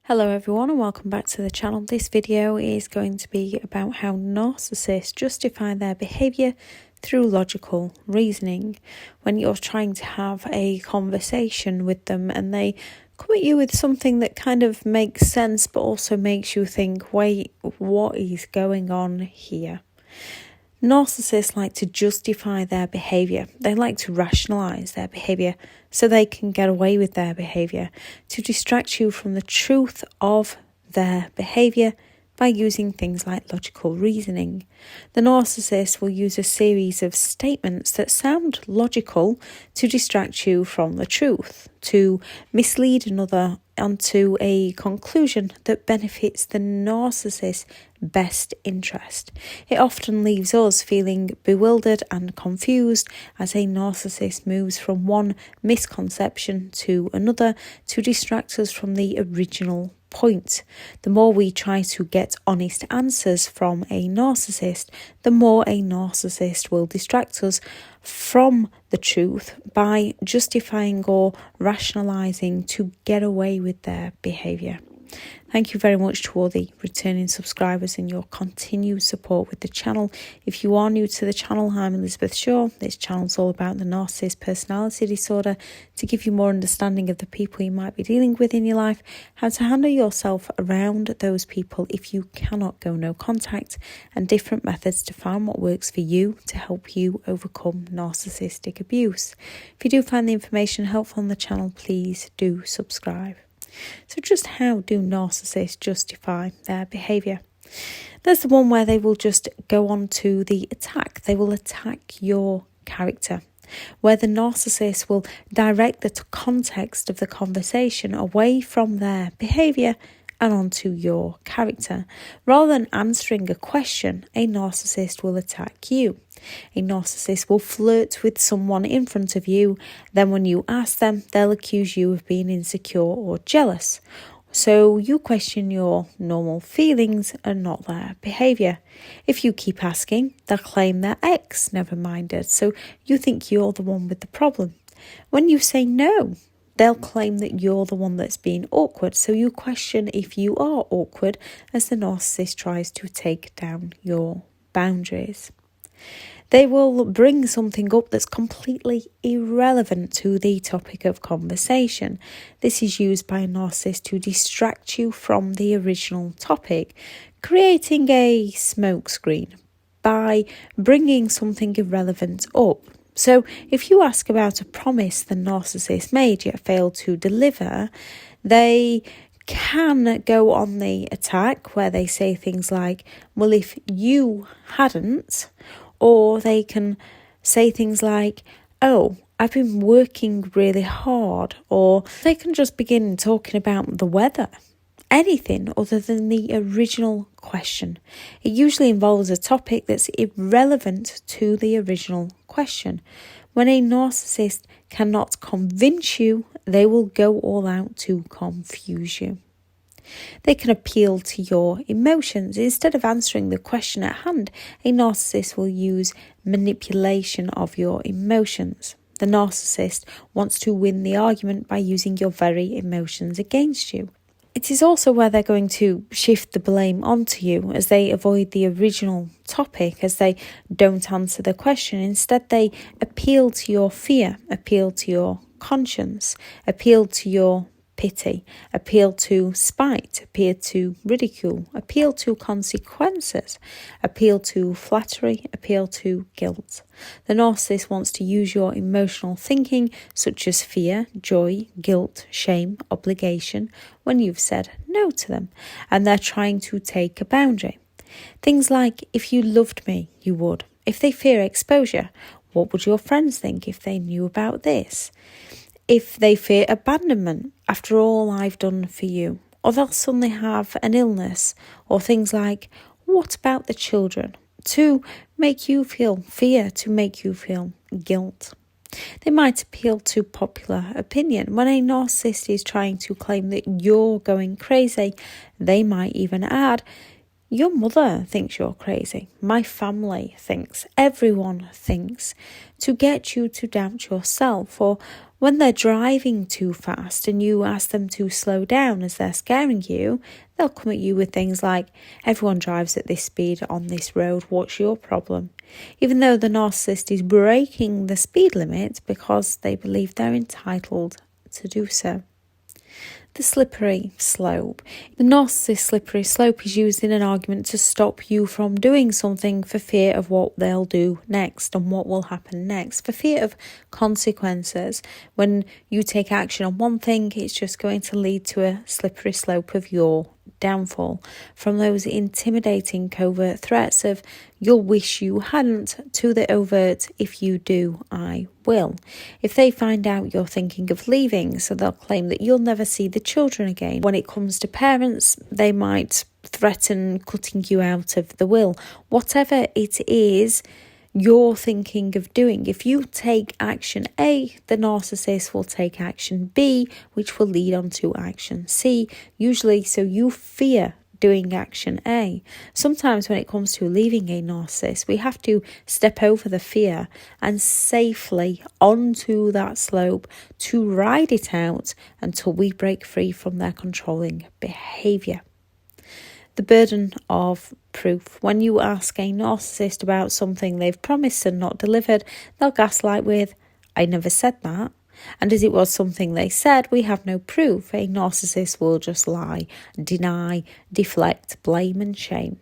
Hello everyone and welcome back to the channel. This video is going to be about how narcissists justify their behaviour through logical reasoning. When you're trying to have a conversation with them and they come at you with something that kind of makes sense but also makes you think, wait, what is going on here? Narcissists like to justify their behaviour. They like to rationalise their behaviour so they can get away with their behaviour, to distract you from the truth of their behaviour by using things like logical reasoning. The narcissist will use a series of statements that sound logical to distract you from the truth, to mislead another onto a conclusion that benefits the narcissist's best interest. It often leaves us feeling bewildered and confused as a narcissist moves from one misconception to another to distract us from the original point. The more we try to get honest answers from a narcissist, the more a narcissist will distract us from the truth by justifying or rationalising to get away with their behaviour. Thank you very much to all the returning subscribers and your continued support with the channel. If you are new to the channel, I'm Elizabeth Shaw. This channel is all about the narcissist personality disorder to give you more understanding of the people you might be dealing with in your life, how to handle yourself around those people if you cannot go no contact, and different methods to find what works for you to help you overcome narcissistic abuse. If you do find the information helpful on the channel, please do subscribe. So just how do narcissists justify their behaviour? There's the one where they will just go on to the attack. They will attack your character, where the narcissist will direct the context of the conversation away from their behaviour and onto your character. Rather than answering a question, a narcissist will attack you. A narcissist will flirt with someone in front of you. Then when you ask them, they'll accuse you of being insecure or jealous. So you question your normal feelings and not their behaviour. If you keep asking, they'll claim their ex never minded. So you think you're the one with the problem. When you say no, they'll claim that you're the one that's being awkward, so you question if you are awkward as the narcissist tries to take down your boundaries. They will bring something up that's completely irrelevant to the topic of conversation. This is used by a narcissist to distract you from the original topic, creating a smokescreen by bringing something irrelevant up. So if you ask about a promise the narcissist made yet failed to deliver, they can go on the attack where they say things like, well, if you hadn't, or they can say things like, oh, I've been working really hard, or they can just begin talking about the weather. Anything other than the original question. It usually involves a topic that's irrelevant to the original question. When a narcissist cannot convince you, they will go all out to confuse you. They can appeal to your emotions. Instead of answering the question at hand, a narcissist will use manipulation of your emotions. The narcissist wants to win the argument by using your very emotions against you. It is also where they're going to shift the blame onto you as they avoid the original topic, as they don't answer the question. Instead, they appeal to your fear, appeal to your conscience, appeal to your pity, appeal to spite, appeal to ridicule, appeal to consequences, appeal to flattery, appeal to guilt. The narcissist wants to use your emotional thinking, such as fear, joy, guilt, shame, obligation, when you've said no to them, and they're trying to take a boundary. Things like, if you loved me, you would. If they fear exposure, what would your friends think if they knew about this? If they fear abandonment, after all I've done for you, or they'll suddenly have an illness, or things like, what about the children? To make you feel fear, to make you feel guilt. They might appeal to popular opinion. When a narcissist is trying to claim that you're going crazy, they might even add, your mother thinks you're crazy. My family thinks. Everyone thinks. To get you to doubt yourself. Or When they're driving too fast and you ask them to slow down as they're scaring you, they'll come at you with things like, everyone drives at this speed on this road, what's your problem? Even though the narcissist is breaking the speed limit because they believe they're entitled to do so. The slippery slope. The narcissist slippery slope is used in an argument to stop you from doing something for fear of what they'll do next and what will happen next, for fear of consequences. When you take action on one thing, it's just going to lead to a slippery slope of your downfall, from those intimidating covert threats of you'll wish you hadn't to the overt if you do, I will. If they find out you're thinking of leaving, so they'll claim that you'll never see the children again. When it comes to parents, they might threaten cutting you out of the will. Whatever it is you're thinking of doing, if you take action A, the narcissist will take action B, which will lead on to action C, usually so you fear doing action A. Sometimes when it comes to leaving a narcissist, we have to step over the fear and safely onto that slope to ride it out until we break free from their controlling behaviour. The burden of proof. When you ask a narcissist about something they've promised and not delivered, they'll gaslight with, I never said that. And as it was something they said, we have no proof. A narcissist will just lie, deny, deflect, blame and shame.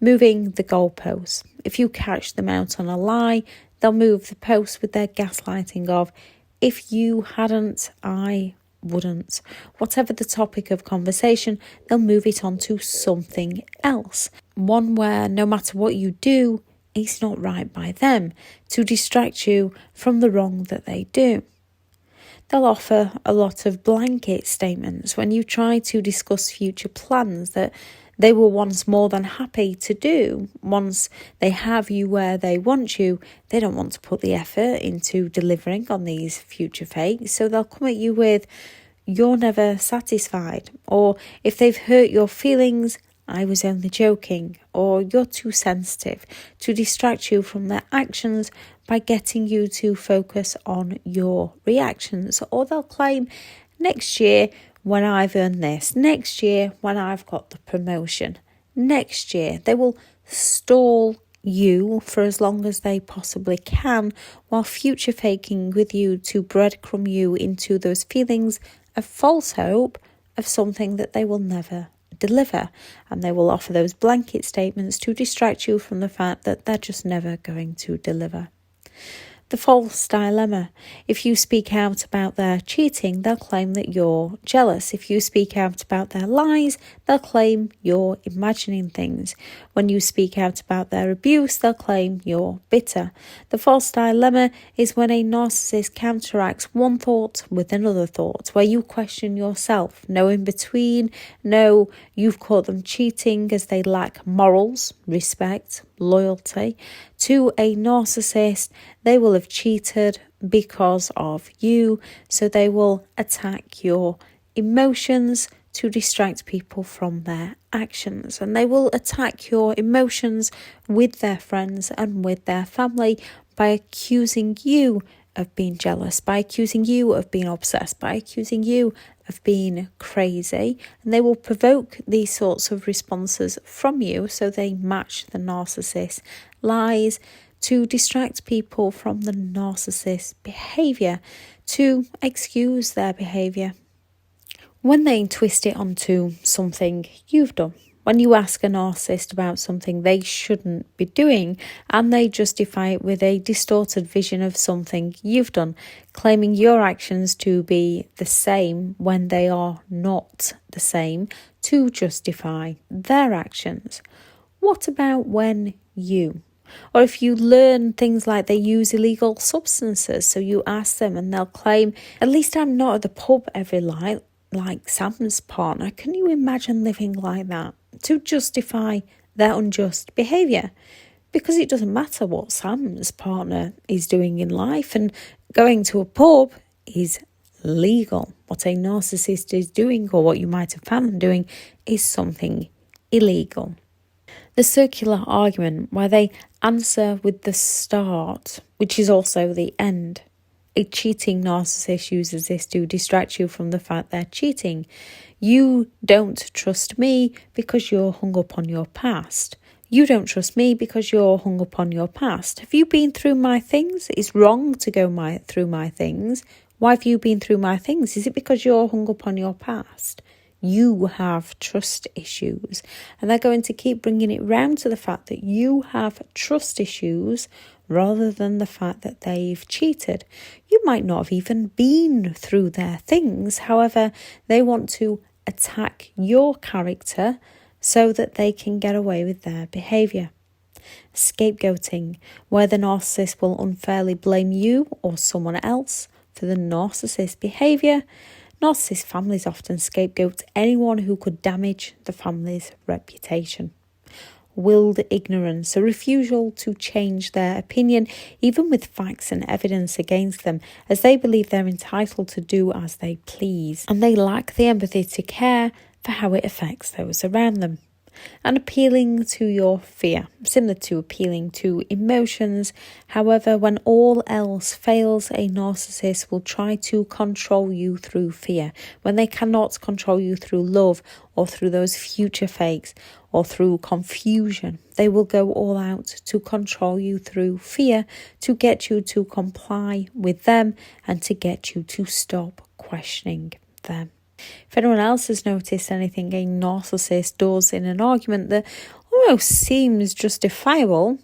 Moving the goalposts. If you catch them out on a lie, they'll move the post with their gaslighting of, if you hadn't, I wouldn't. Whatever the topic of conversation, they'll move it on to something else. One where no matter what you do, it's not right by them, to distract you from the wrong that they do. They'll offer a lot of blanket statements when you try to discuss future plans that they were once more than happy to do. Once they have you where they want you, they don't want to put the effort into delivering on these future fates, so they'll come at you with, you're never satisfied, or if they've hurt your feelings, I was only joking, or you're too sensitive, to distract you from their actions by getting you to focus on your reactions. Or they'll claim, next year when I've earned this, next year when I've got the promotion, next year. They will stall you for as long as they possibly can while future faking with you to breadcrumb you into those feelings of false hope of something that they will never deliver. And they will offer those blanket statements to distract you from the fact that they're just never going to deliver. The false dilemma. If you speak out about their cheating, they'll claim that you're jealous. If you speak out about their lies, they'll claim you're imagining things. When you speak out about their abuse, they'll claim you're bitter. The false dilemma is when a narcissist counteracts one thought with another thought, where you question yourself. No in between, no you've caught them cheating as they lack morals, respect, loyalty. To a narcissist, they will have cheated because of you, so they will attack your emotions to distract people from their actions, and they will attack your emotions with their friends and with their family by accusing you of being jealous, by accusing you of being obsessed, by accusing you of being crazy. And they will provoke these sorts of responses from you so they match the narcissist's lies to distract people from the narcissist's behaviour, to excuse their behaviour. When they twist it onto something you've done, when you ask a narcissist about something they shouldn't be doing and they justify it with a distorted vision of something you've done, claiming your actions to be the same when they are not the same, to justify their actions. What about when you? Or if you learn things like they use illegal substances, so you ask them and they'll claim, at least I'm not at the pub every night like Sam's partner. Can you imagine living like that? To justify their unjust behaviour. Because it doesn't matter what Sam's partner is doing in life, and going to a pub is legal. What a narcissist is doing, or what you might have found them doing, is something illegal. The circular argument, where they answer with the start, which is also the end. A cheating narcissist uses this to distract you from the fact they're cheating. You don't trust me because you're hung up on your past. You don't trust me because you're hung up on your past. Have you been through my things? It's wrong to go through my things. Why have you been through my things? Is it because you're hung up on your past? You have trust issues. And they're going to keep bringing it round to the fact that you have trust issues rather than the fact that they've cheated. You might not have even been through their things. However, they want to attack your character so that they can get away with their behaviour. Scapegoating, where the narcissist will unfairly blame you or someone else for the narcissist's behaviour. Narcissist families often scapegoat anyone who could damage the family's reputation. Willed ignorance, a refusal to change their opinion, even with facts and evidence against them, as they believe they're entitled to do as they please, and they lack the empathy to care for how it affects those around them. And appealing to your fear, similar to appealing to emotions. However, when all else fails, a narcissist will try to control you through fear. When they cannot control you through love or through those future fakes or through confusion, they will go all out to control you through fear, to get you to comply with them and to get you to stop questioning them. If anyone else has noticed anything a narcissist does in an argument that almost seems justifiable,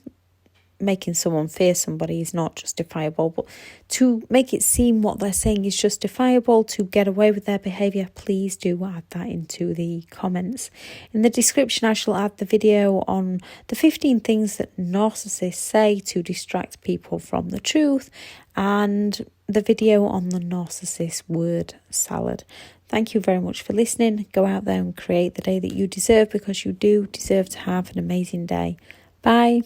making someone fear somebody is not justifiable, but to make it seem what they're saying is justifiable to get away with their behaviour, please do add that into the comments. In the description, I shall add the video on the 15 things that narcissists say to distract people from the truth and the video on the narcissist word salad. Thank you very much for listening. Go out there and create the day that you deserve, because you do deserve to have an amazing day. Bye.